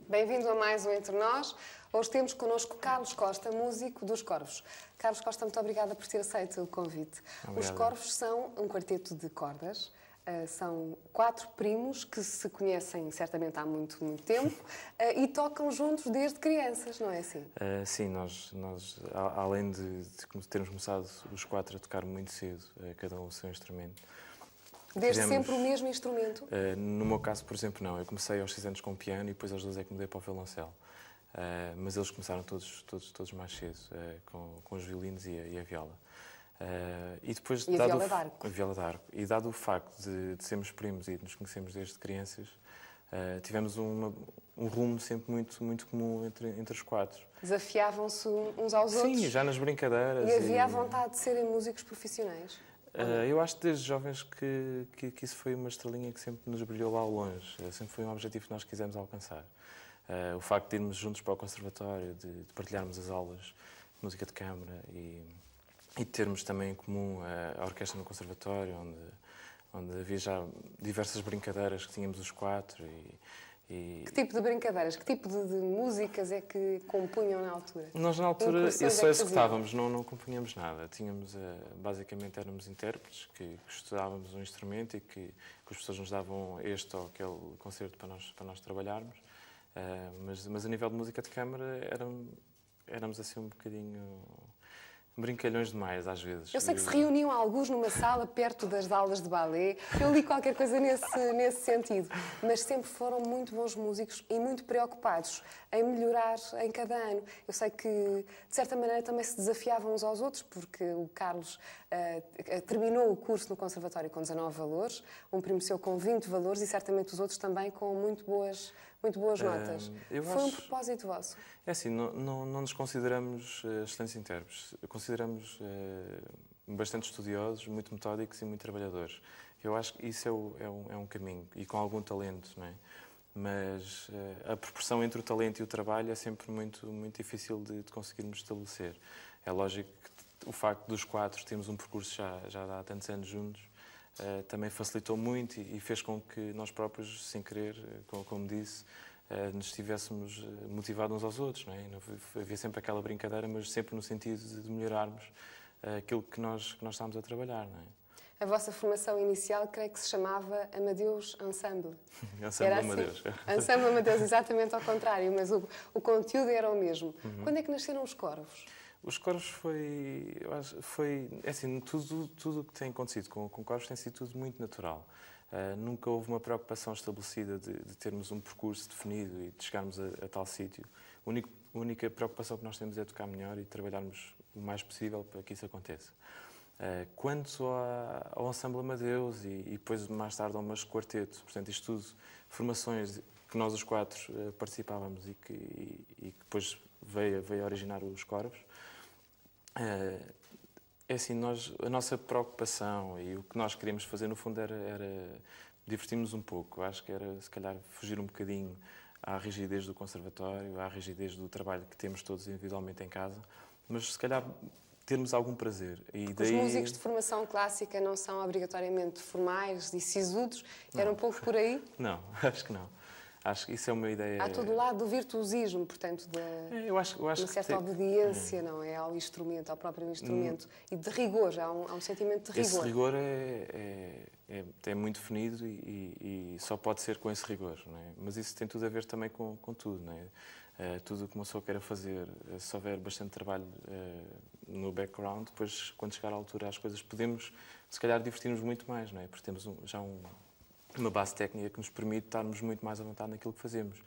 Bem-vindo a mais um Entre Nós. Hoje temos connosco Carlos Costa, músico dos Corvos. Carlos Costa, muito obrigada por ter aceito o convite. Obrigado. Os Corvos são um quarteto de cordas. São 4 primos que se conhecem certamente há muito tempo e tocam juntos desde crianças, não é assim? Sim, nós além de termos começado os 4 a tocar muito cedo, cada um o seu instrumento. Desde sempre o mesmo instrumento? No meu caso, por exemplo, não. Eu comecei aos 6 anos com piano e depois aos 12 é que mudei para o violoncelo. Mas eles começaram todos mais cedo, com os violinos e a viola. E depois, a viola d'arco. A viola d'arco. E dado o facto de sermos primos e de nos conhecermos desde crianças, tivemos um rumo sempre muito comum entre os 4. Desafiavam-se uns aos outros? Sim, já nas brincadeiras. E havia a vontade de serem músicos profissionais? Eu acho que desde jovens que isso foi uma estrelinha que sempre nos brilhou lá ao longe. Sempre foi um objetivo que nós quisemos alcançar. O facto de irmos juntos para o conservatório, de partilharmos as aulas de música de câmara e termos também em comum a orquestra no conservatório, onde havia já diversas brincadeiras que tínhamos os 4. Que tipo de brincadeiras, que tipo de músicas é que compunham na altura? Nós na altura só executávamos, não compunhamos nada. Tínhamos, basicamente éramos intérpretes que estudávamos um instrumento e que as pessoas nos davam este ou aquele concerto para nós trabalharmos. Mas a nível de música de câmara éramos assim um bocadinho brincalhões demais, às vezes. Eu sei que se reuniam alguns numa sala perto das aulas de balé. Eu li qualquer coisa nesse sentido. Mas sempre foram muito bons músicos e muito preocupados em melhorar em cada ano. Eu sei que, de certa maneira, também se desafiavam uns aos outros, porque o Carlos terminou o curso no Conservatório com 19 valores, um primo seu com 20 valores e certamente os outros também com muito boas notas. Foi um propósito vosso? É assim, não nos consideramos excelentes intérpretes. Consideramos bastante estudiosos, muito metódicos e muito trabalhadores. Eu acho que isso é um caminho, e com algum talento, não é? Mas a proporção entre o talento e o trabalho é sempre muito difícil de conseguirmos estabelecer. É lógico que o facto dos 4 termos um percurso já há tantos anos juntos também facilitou muito e fez com que nós próprios, sem querer, como disse, nos estivéssemos motivados uns aos outros, não é? Havia sempre aquela brincadeira, mas sempre no sentido de melhorarmos aquilo que nós estávamos a trabalhar, não é? A vossa formação inicial, creio que se chamava Amadeus Ensemble. Ensemble Amadeus. Ensemble Amadeus, exatamente ao contrário, mas o conteúdo era o mesmo. Quando é que nasceram os Corvos? Os Corvos foi assim, tudo o que tem acontecido com Corvos tem sido tudo muito natural. Nunca houve uma preocupação estabelecida de termos um percurso definido e de chegarmos a tal sítio. A única preocupação que nós temos é tocar melhor e trabalharmos o mais possível para que isso aconteça. Quanto ao Ensemble Amadeus e depois mais tarde ao Mas Quarteto, portanto, isto tudo, formações que nós os 4 participávamos e que depois veio a originar os Corvos. É assim, a nossa preocupação e o que nós queríamos fazer, no fundo, era divertirmos um pouco. Acho que era, se calhar, fugir um bocadinho à rigidez do conservatório, à rigidez do trabalho que temos todos individualmente em casa, mas, se calhar, termos algum prazer. E daí... Os músicos de formação clássica não são obrigatoriamente formais e sisudos? Era um pouco por aí? Não, acho que não. Acho que isso é uma ideia... Há todo o lado do virtuosismo, portanto, eu acho uma certa obediência, não é? Ao instrumento, ao próprio instrumento. E de rigor, há um sentimento de rigor. Esse rigor é muito definido e só pode ser com esse rigor, não é? Mas isso tem tudo a ver também com tudo, não é? Tudo o que uma pessoa queira fazer, se houver bastante trabalho no background, depois, quando chegar à altura, as coisas podemos, se calhar, divertir-nos muito mais, não é? Porque temos uma base técnica que nos permite estarmos muito mais à vontade naquilo que fazemos.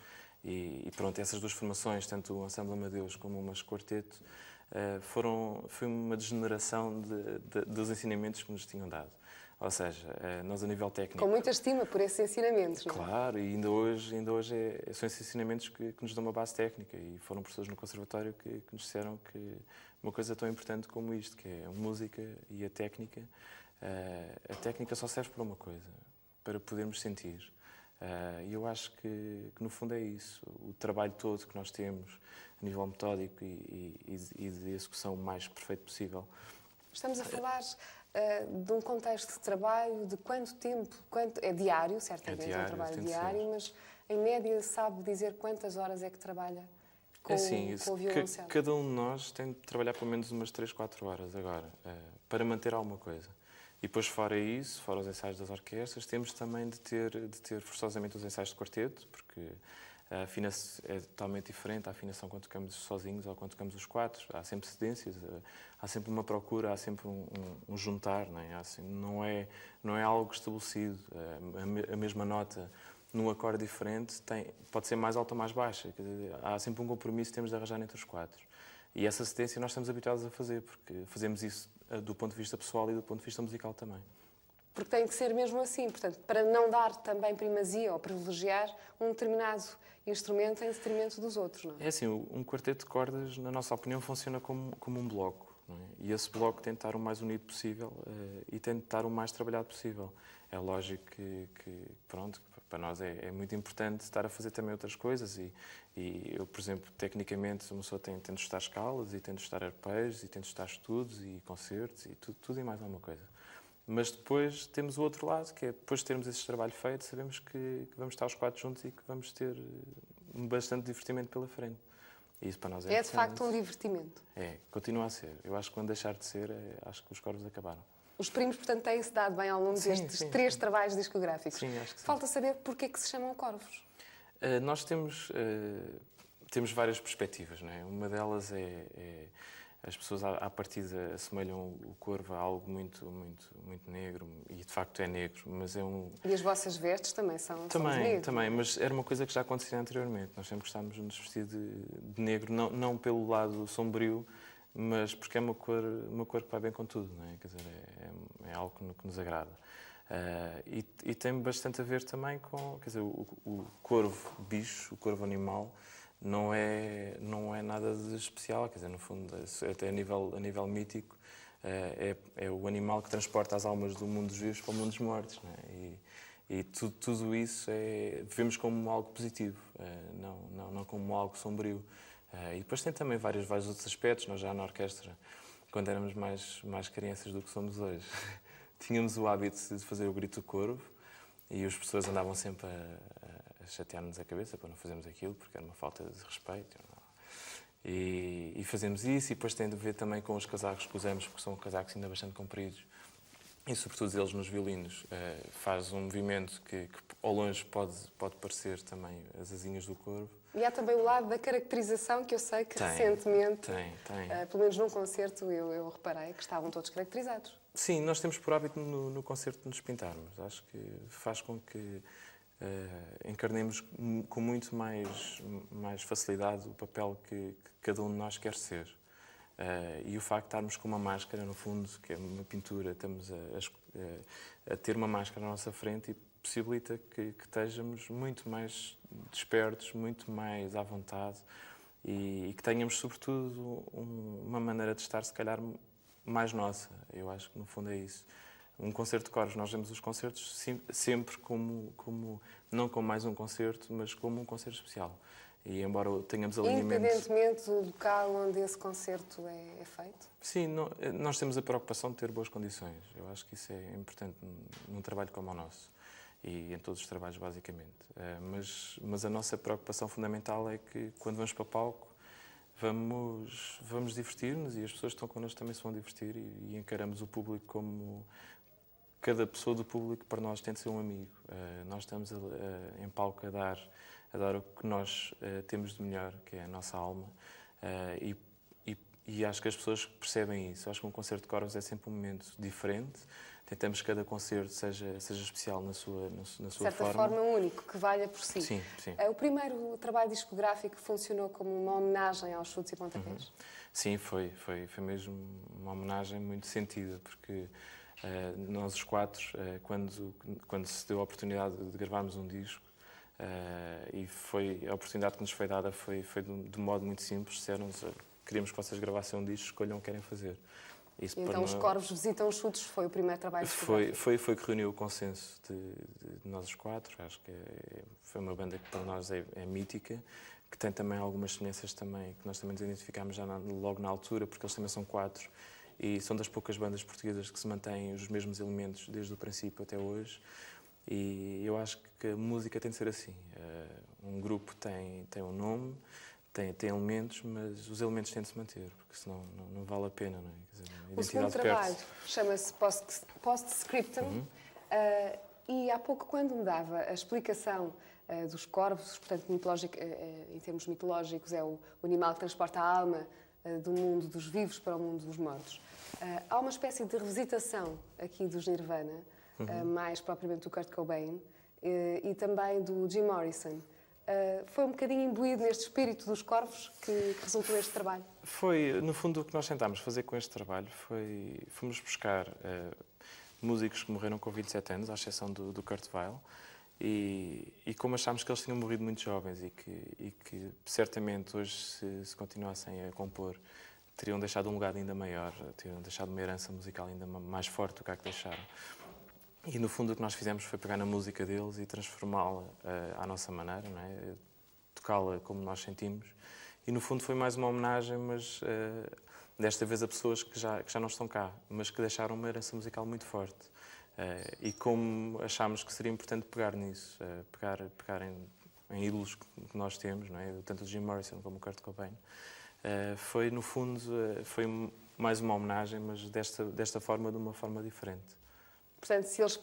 E pronto, essas 2 formações, tanto o Ensemble Amadeus como o Mas Quarteto, foi uma degeneração dos ensinamentos que nos tinham dado. Ou seja, nós a nível técnico... Com muita estima por esses ensinamentos, não é? Claro, e ainda hoje são esses ensinamentos que nos dão uma base técnica. E foram professores no conservatório que nos disseram que uma coisa tão importante como isto, que é a música e a técnica só serve para uma coisa, para podermos sentir. E eu acho que no fundo é isso. O trabalho todo que nós temos, a nível metódico e de execução o mais perfeito possível. Estamos a falar de um contexto de trabalho de quanto tempo? É diário, certamente, é um trabalho diário, mas em média, sabe dizer quantas horas é que trabalha com, É assim, com o violoncelo? cada um de nós tem de trabalhar pelo menos umas 3, 4 horas agora, para manter alguma coisa. E depois, fora isso, fora os ensaios das orquestras, temos também de ter forçosamente os ensaios de quarteto, porque a afinação é totalmente diferente, a afinação quando tocamos sozinhos ou quando tocamos os quatro. Há sempre cedências, há sempre uma procura, há sempre um juntar, não é? Não é algo estabelecido. A mesma nota num acorde diferente pode ser mais alta ou mais baixa. Quer dizer, há sempre um compromisso que temos de arranjar entre os quatro. E essa cedência nós estamos habituados a fazer, porque fazemos isso do ponto de vista pessoal e do ponto de vista musical também. Porque tem que ser mesmo assim, portanto, para não dar também primazia ou privilegiar um determinado instrumento em detrimento dos outros, não é? É assim, um quarteto de cordas, na nossa opinião, funciona como um bloco. Não é? E esse bloco tem de estar o mais unido possível e tem de estar o mais trabalhado possível. É lógico que pronto, para nós é muito importante estar a fazer também outras coisas e eu, por exemplo, tecnicamente, uma pessoa tem de estudar escalas e tem de estudar arpejos e tem de estudar estudos e concertos e tudo e mais alguma coisa. Mas depois temos o outro lado, que é depois de termos esse trabalho feito, sabemos que vamos estar os quatro juntos e que vamos ter bastante divertimento pela frente. E isso para nós é de facto um divertimento. É, continua a ser. Eu acho que quando deixar de ser, acho que os corvos acabaram. Os primos, portanto, têm-se dado bem ao longo destes 3 trabalhos discográficos. Sim, acho que sim. Falta saber porque é que se chamam corvos. Nós temos várias perspectivas, não é? Uma delas as pessoas à partida assemelham o corvo a algo muito negro, e de facto é negro, mas é um... E as vossas vestes também são negras? Também, mas era uma coisa que já acontecia anteriormente. Nós sempre gostávamos de nos vestir de negro, não pelo lado sombrio, mas porque é uma cor que vai bem com tudo, não é? Quer dizer, é algo que nos agrada. E tem bastante a ver também com, quer dizer, o corvo bicho, o corvo animal, não é nada de especial, quer dizer, no fundo, até a nível mítico, é o animal que transporta as almas do mundo dos vivos para o mundo dos mortos, não é? E tudo isso vemos como algo positivo, não como algo sombrio. E depois tem também vários outros aspectos. Nós já na orquestra, quando éramos mais crianças do que somos hoje, tínhamos o hábito de fazer o grito do corvo e as pessoas andavam sempre a chatear-nos a cabeça para não fazermos aquilo, porque era uma falta de respeito. E fazemos isso, e depois tem de ver também com os casacos que usamos, porque são casacos ainda bastante compridos. E sobretudo eles nos violinos faz um movimento que ao longe pode parecer também as asinhas do corvo. E há também o lado da caracterização, que eu sei que recentemente, pelo menos num concerto, eu reparei que estavam todos caracterizados. Sim, nós temos por hábito no concerto de nos pintarmos. Acho que faz com que encarnemos com muito mais facilidade o papel que cada um de nós quer ser. E o facto de estarmos com uma máscara, no fundo, que é uma pintura, estamos a ter uma máscara à nossa frente e possibilita que estejamos muito mais despertos, muito mais à vontade e que tenhamos, sobretudo, uma maneira de estar, se calhar, mais nossa. Eu acho que, no fundo, é isso. Um concerto de corvos, nós vemos os concertos sempre não como mais um concerto, mas como um concerto especial. E embora tenhamos alinhamentos... Independentemente do local onde esse concerto é feito? Sim, nós temos a preocupação de ter boas condições. Eu acho que isso é importante num trabalho como o nosso. E em todos os trabalhos, basicamente. Mas a nossa preocupação fundamental é que, quando vamos para o palco, vamos divertir-nos e as pessoas que estão connosco também se vão divertir e encaramos o público como... Cada pessoa do público, para nós, tem de ser um amigo. Nós estamos em palco a dar o que nós temos de melhor, que é a nossa alma. E acho que as pessoas percebem isso. Acho que um concerto de corvos é sempre um momento diferente. Tentamos que cada concerto seja especial na sua forma. De certa forma, único, que valha por si. Sim. O primeiro trabalho discográfico funcionou como uma homenagem aos chutes e pontapés? Sim, foi mesmo uma homenagem muito sentida, porque nós os quatro, quando se deu a oportunidade de gravarmos um disco, e a oportunidade que nos foi dada foi de um modo muito simples. Disseram-nos: queremos que vocês gravassem um disco, escolham o que querem fazer. Isso então os corvos visitam os chutes, foi o primeiro trabalho discográfico? Foi que reuniu o consenso de nós os quatro. Acho que foi uma banda que para nós é mítica, que tem também algumas semelhanças também, que nós também nos identificámos já logo na altura, porque eles também são quatro e são das poucas bandas portuguesas que se mantêm os mesmos elementos desde o princípio até hoje. E eu acho que a música tem de ser assim. Um grupo tem um nome, tem elementos, mas os elementos têm de se manter, porque senão não vale a pena, não é? Quer dizer, a O segundo identidade trabalho perde-se. chama-se Postscriptum. E há pouco, quando me dava a explicação dos corvos, portanto, em termos mitológicos, é o animal que transporta a alma do mundo dos vivos para o mundo dos mortos. Há uma espécie de revisitação aqui dos Nirvana, mais propriamente do Kurt Cobain, e também do Jim Morrison. Foi um bocadinho imbuído neste espírito dos corvos que resultou este trabalho? Foi, no fundo, o que nós tentámos fazer com este trabalho fomos buscar músicos que morreram com 27 anos, à exceção do Kurt Weill, e como achámos que eles tinham morrido muito jovens e que certamente hoje, se continuassem a compor, teriam deixado um legado ainda maior, teriam deixado uma herança musical ainda mais forte do que a que deixaram. E, no fundo, o que nós fizemos foi pegar na música deles e transformá-la à nossa maneira, não é? Tocá-la como nós sentimos. E, no fundo, foi mais uma homenagem, mas desta vez a pessoas que já não estão cá, mas que deixaram uma herança musical muito forte. E como achámos que seria importante pegar nisso, pegar em ídolos que nós temos, não é? Tanto o Jim Morrison como o Kurt Cobain, foi, no fundo, foi mais uma homenagem, mas desta forma, de uma forma diferente. Portanto, se eles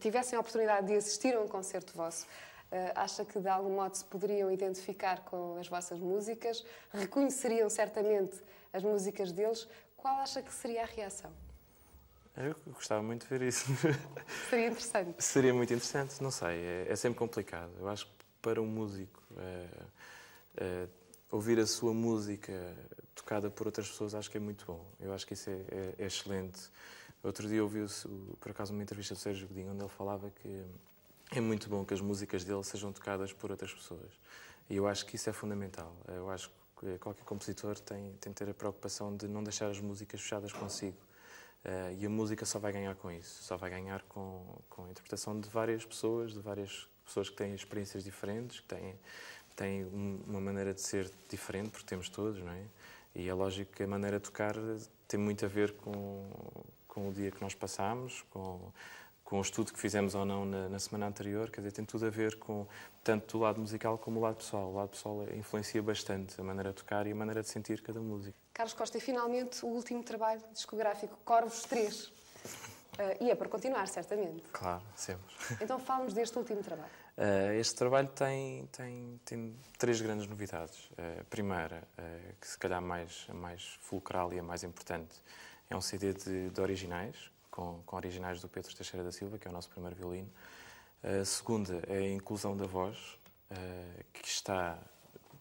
tivessem a oportunidade de assistir a um concerto vosso, acha que de algum modo se poderiam identificar com as vossas músicas? Reconheceriam certamente as músicas deles? Qual acha que seria a reação? Eu gostava muito de ver isso. Seria interessante. Seria muito interessante, não sei, é sempre complicado. Eu acho que para um músico ouvir a sua música tocada por outras pessoas, acho que é muito bom. Eu acho que isso é excelente. Outro dia ouvi, por acaso, uma entrevista do Sérgio Godinho, onde ele falava que é muito bom que as músicas dele sejam tocadas por outras pessoas. E eu acho que isso é fundamental. Eu acho que qualquer compositor tem de ter a preocupação de não deixar as músicas fechadas consigo. E a música só vai ganhar com isso. Só vai ganhar com a interpretação de várias pessoas que têm experiências diferentes, que têm uma maneira de ser diferente, porque temos todos, não é? E é lógico que a maneira de tocar tem muito a ver com o dia que nós passamos, com o estudo que fizemos ou não na semana anterior, quer dizer, tem tudo a ver com tanto o lado musical como o lado pessoal. O lado pessoal influencia bastante a maneira de tocar e a maneira de sentir cada música. Carlos Costa, e finalmente o último trabalho discográfico, Corvos 3. E é para continuar, certamente. Claro, sempre. Então fala-nos deste último trabalho. Este trabalho tem 3 grandes novidades. A primeira, que se calhar a mais fulcral e a mais importante, é um CD de originais, com originais do Pedro Teixeira da Silva, que é o nosso primeiro violino. A segunda é a inclusão da voz, que está...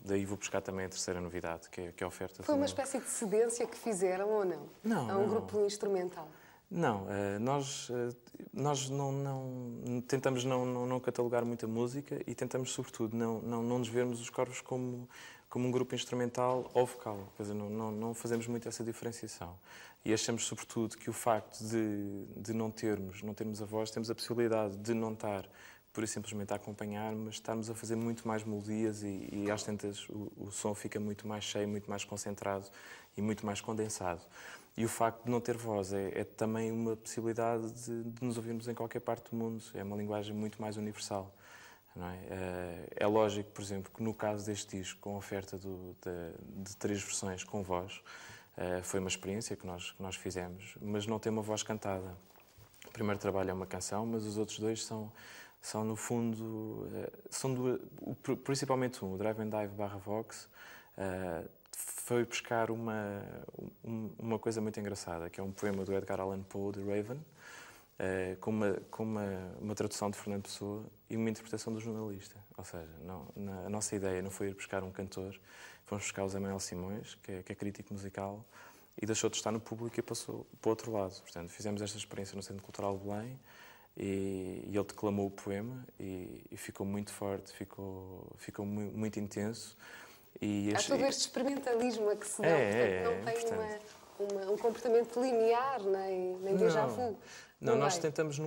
Daí vou buscar também a terceira novidade, que é a oferta... Foi uma espécie de cedência que fizeram ou não? Não, a um grupo instrumental? Não, nós não tentamos não catalogar muita música e tentamos, sobretudo, não nos vermos os Corvos como um grupo instrumental ou vocal. Quer dizer, não fazemos muito essa diferenciação. E achamos, sobretudo, que o facto de não termos a voz, temos a possibilidade de não estar pura e simplesmente a acompanhar, mas estarmos a fazer muito mais melodias e às tantas o som fica muito mais cheio, muito mais concentrado e muito mais condensado. E o facto de não ter voz é também uma possibilidade de nos ouvirmos em qualquer parte do mundo. É uma linguagem muito mais universal. Não é? É lógico, por exemplo, que no caso deste disco, com a oferta de 3 versões com voz, foi uma experiência que nós fizemos, mas não tem uma voz cantada. O primeiro trabalho é uma canção, mas os outros 2 são no fundo, principalmente o Drive and Dive /Vox, foi buscar uma coisa muito engraçada, que é um poema do Edgar Allan Poe, de Raven, com uma tradução de Fernando Pessoa e uma interpretação do jornalista. Ou seja, a nossa ideia não foi ir buscar um cantor, fomos buscar o Zé Manuel Simões, que é crítico musical, e deixou de estar no público e passou para o outro lado. Portanto, fizemos esta experiência no Centro Cultural de Belém, e ele declamou o poema e ficou muito forte, ficou muito intenso. Há todo este experimentalismo a que se dá, portanto, não tem um comportamento linear, nem déjà vu. Não, nós tentamos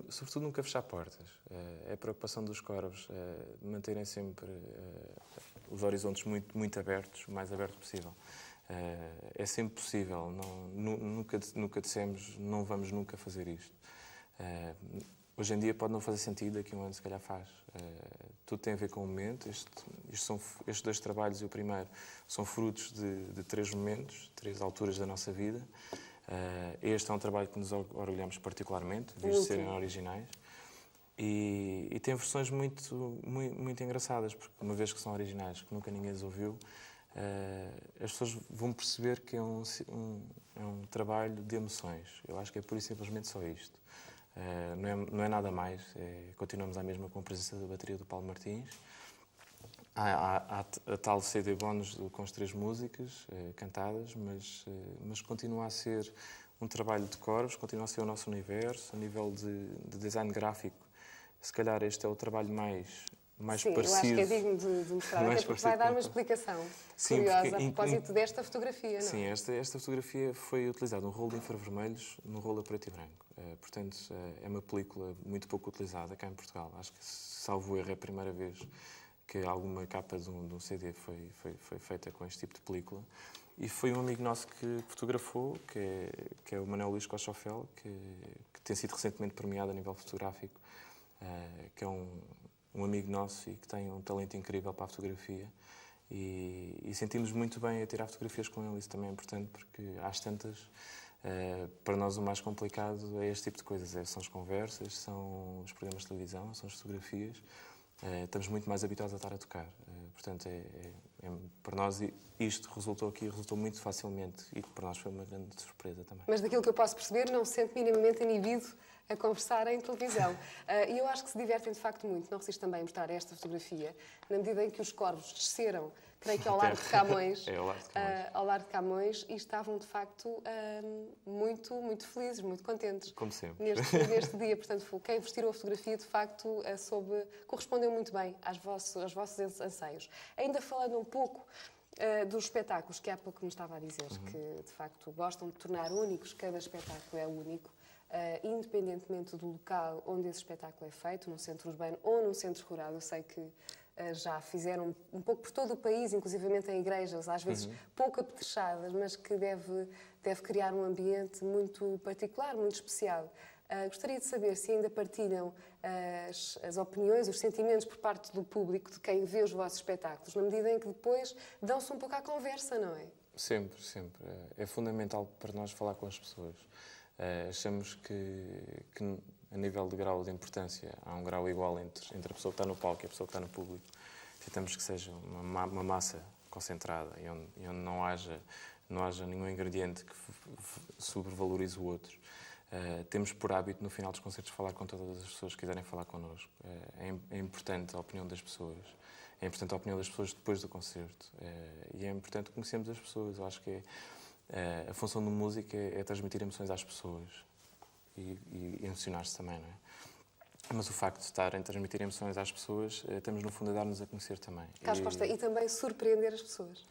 sobretudo nunca fechar portas. É a preocupação dos Corvos, manterem sempre os horizontes muito abertos, o mais aberto possível. É sempre possível, nunca dissemos não vamos nunca fazer isto. hoje em dia pode não fazer sentido, daqui a um ano se calhar faz. Tudo tem a ver com o momento. Estes 2 trabalhos e o primeiro são frutos de 3 momentos, 3 alturas da nossa vida. Este é um trabalho que nos orgulhamos particularmente, visto serem originais. E tem versões muito engraçadas, porque uma vez que são originais, que nunca ninguém as ouviu, as pessoas vão perceber que é um trabalho de emoções. Eu acho que é pura e simplesmente só isto. Não é nada mais. Continuamos à mesma com a presença da bateria do Paulo Martins. Há a tal CD bónus com as 3 músicas cantadas, mas continua a ser um trabalho de corvos, continua a ser o nosso universo. A nível de design gráfico, se calhar este é o trabalho mais Sim, parecido. eu acho que é digno de mostrar, até porque vai dar uma explicação curiosa a propósito desta fotografia, não é? Sim, esta fotografia foi utilizada um rolo de infravermelhos no rolo a preto e branco. Portanto, é uma película muito pouco utilizada cá em Portugal. Acho que, salvo erro, é a primeira vez que alguma capa de um CD foi feita com este tipo de película. E foi um amigo nosso que fotografou, que é o Manuel Luís Cochofel, que tem sido recentemente premiado a nível fotográfico, que é um amigo nosso e que tem um talento incrível para a fotografia. E sentimos muito bem a tirar fotografias com ele. Isso também é importante, porque às tantas, para nós o mais complicado é este tipo de coisas. São as conversas, são os programas de televisão, são as fotografias. Estamos muito mais habituados a estar a tocar. Portanto, para nós isto resultou muito facilmente e para nós foi uma grande surpresa também. Mas daquilo que eu posso perceber, não se sente minimamente inibido a conversar em televisão. E eu acho que se divertem de facto muito. Não resisto também a mostrar esta fotografia, na medida em que os corvos desceram, creio que ao Largo de Camões, ao Largo de Camões, e estavam de facto muito felizes, muito contentes. Como sempre. Neste dia. Portanto, quem vos tirou a fotografia de facto correspondeu muito bem aos vossos anseios. Ainda falando um pouco dos espetáculos, que há pouco me estava a dizer, que de facto gostam de tornar únicos, cada espetáculo é único. Independentemente do local onde esse espetáculo é feito, num centro urbano ou num centro rural. Eu sei que já fizeram um pouco por todo o país, inclusivamente em igrejas, às vezes pouco apetrechadas, mas que deve criar um ambiente muito particular, muito especial. Gostaria de saber se ainda partilham as opiniões, os sentimentos por parte do público, de quem vê os vossos espetáculos, na medida em que depois dão-se um pouco à conversa, não é? Sempre, sempre. É fundamental para nós falar com as pessoas. Achamos que a nível de grau de importância há um grau igual entre a pessoa que está no palco e a pessoa que está no público. Tentamos que seja uma massa concentrada e onde não haja nenhum ingrediente que sobrevalorize o outro. Temos por hábito, no final dos concertos, falar com todas as pessoas que quiserem falar connosco. É importante a opinião das pessoas. É importante a opinião das pessoas depois do concerto. E é importante conhecermos as pessoas. Eu acho que a função do músico é transmitir emoções às pessoas e emocionar-se também, não é? Mas o facto de estar em transmitir emoções às pessoas, estamos no fundo a dar-nos a conhecer também. Carlos Costa, e também surpreender as pessoas?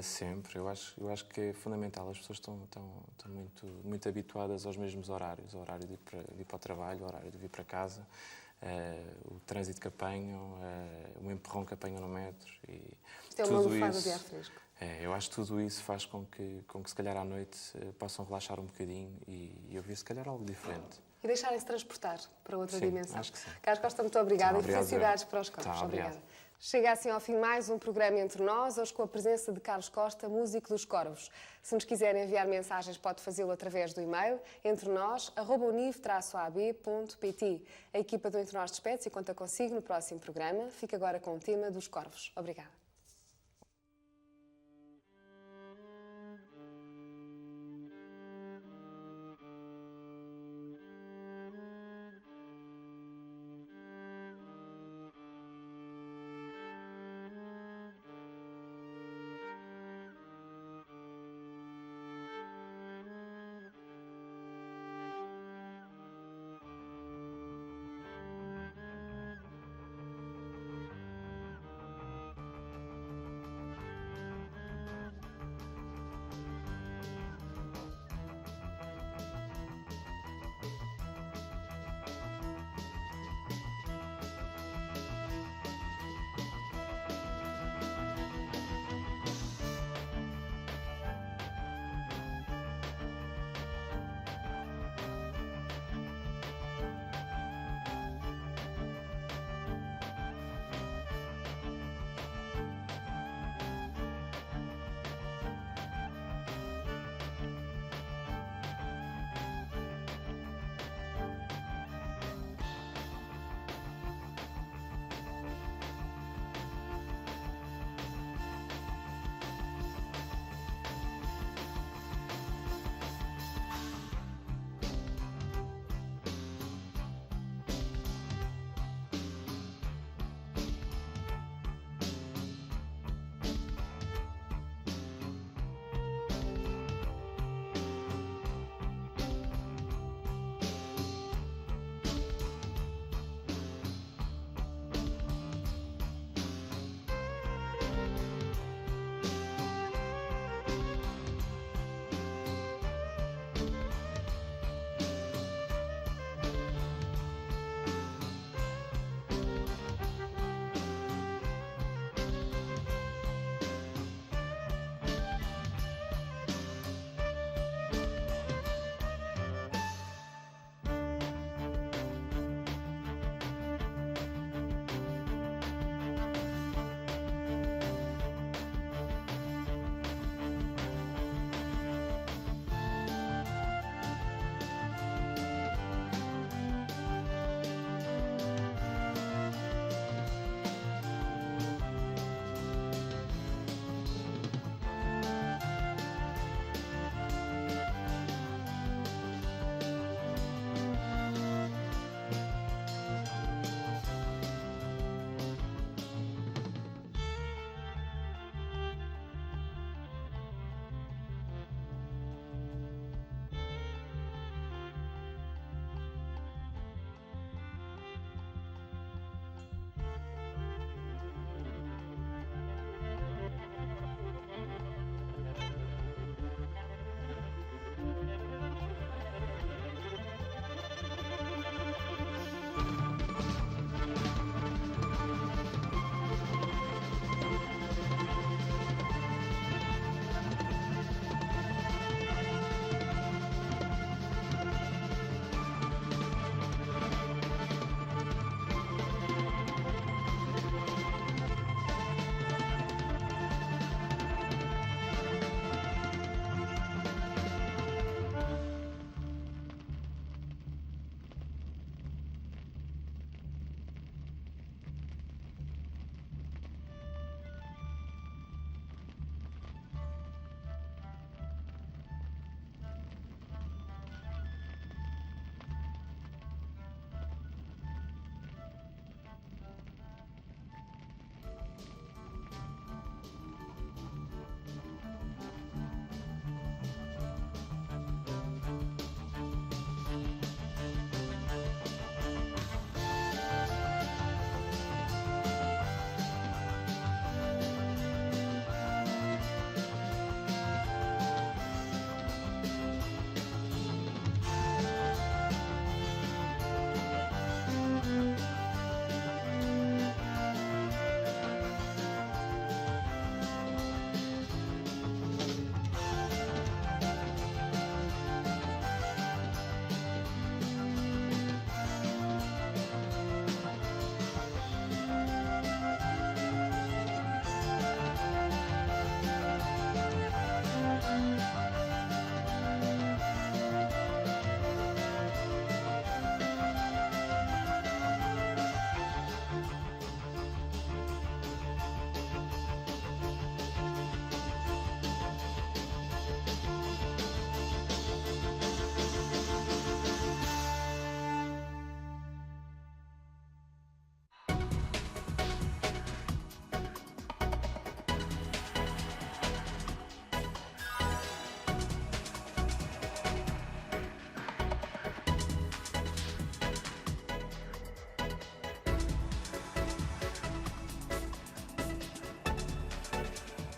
Sempre. Eu acho que é fundamental. As pessoas estão muito habituadas aos mesmos horários. O horário de ir para o trabalho, o horário de vir para casa, o trânsito que apanham, o empurrão que apanham no metro. Isto é uma lufada de ar fresco. Eu acho que tudo isso faz com que se calhar à noite possam relaxar um bocadinho e ouvir se calhar algo diferente. E deixarem-se transportar para outra dimensão. Acho que sim. Carlos Costa, muito obrigada e felicidades para os corpos. Obrigado. Chega assim ao fim mais um programa Entre Nós, hoje com a presença de Carlos Costa, músico dos Corvos. Se nos quiserem enviar mensagens, pode fazê-lo através do e-mail entrenos@univ-ab.pt. A equipa do Entre Nós despede-se e conta consigo no próximo programa. Fica agora com o tema dos Corvos. Obrigada.